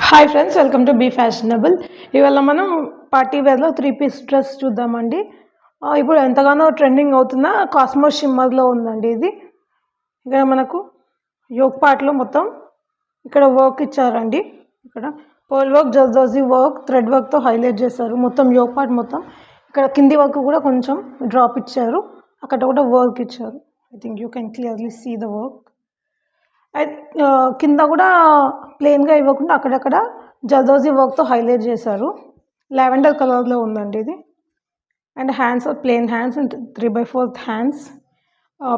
Hi friends, welcome to be fashionable. ఇవాళ మనం party వేర్లో 3-పీస్ dress చూద్దామండి. ఇప్పుడు ఎంతగానో ట్రెండింగ్ అవుతున్న కాస్మో షిమ్మర్లో ఉందండి ఇది. ఇక్కడ మనకు యోక్ పార్ట్లో మొత్తం ఇక్కడ వర్క్ ఇచ్చారండి. ఇక్కడ pearl work, zardozi work, thread వర్క్తో హైలైట్ చేశారు. మొత్తం యోక్ పార్ట్ మొత్తం ఇక్కడ కింది వర్క్ కూడా కొంచెం డ్రాప్ ఇచ్చారు, అక్కడ కూడా వర్క్ ఇచ్చారు. I think you can clearly see the work. కింద కూడా ప్లెయిన్గా ఇవ్వకుండా అక్కడక్కడ జర్దోజీ వర్క్తో హైలైట్ చేశారు. లావెండర్ కలర్లో ఉందండి ఇది. And hands plain hands and 3/4 hands.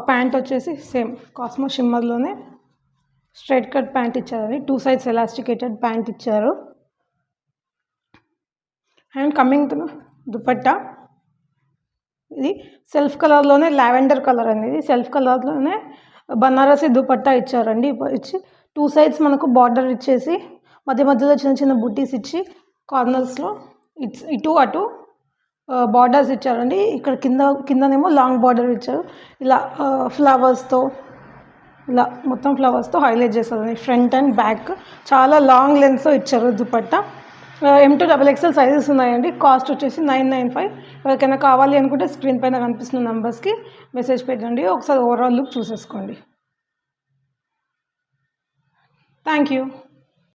Pant వచ్చేసి సేమ్ కాస్మో షిమ్మర్లోనే స్ట్రైట్ కట్ ప్యాంట్ ఇచ్చారండి. 2 sides ఎలాస్టికేటెడ్ ప్యాంట్ ఇచ్చారు. అండ్ కమింగ్ టు దుపట్టా, ఇది సెల్ఫ్ కలర్లోనే లావెండర్ కలర్ అనేది సెల్ఫ్ కలర్లోనే బనారసి దుపట్టా ఇచ్చారండి. ఇచ్చి 2 sides మనకు బార్డర్ ఇచ్చేసి మధ్య మధ్యలో చిన్న చిన్న బుట్టీస్ ఇచ్చి కార్నర్స్లో ఇటు అటు బార్డర్స్ ఇచ్చారండి. ఇక్కడ కిందనేమో లాంగ్ బార్డర్ ఇచ్చారు. ఇలా ఫ్లవర్స్తో ఇలా మొత్తం ఫ్లవర్స్తో హైలైట్ చేస్తారండి. ఫ్రంట్ అండ్ బ్యాక్ చాలా లాంగ్ లెంత్తో ఇచ్చారు దుపట్టా. M2XXL సైజెస్ ఉన్నాయండి. కాస్ట్ వచ్చేసి 995. ఎవరికైనా కావాలి అనుకుంటే స్క్రీన్ పైన కనిపిస్తున్న నెంబర్స్కి మెసేజ్ పెట్టండి. ఒకసారి ఓవరాల్ లుక్ చూసేసుకోండి. Thank you.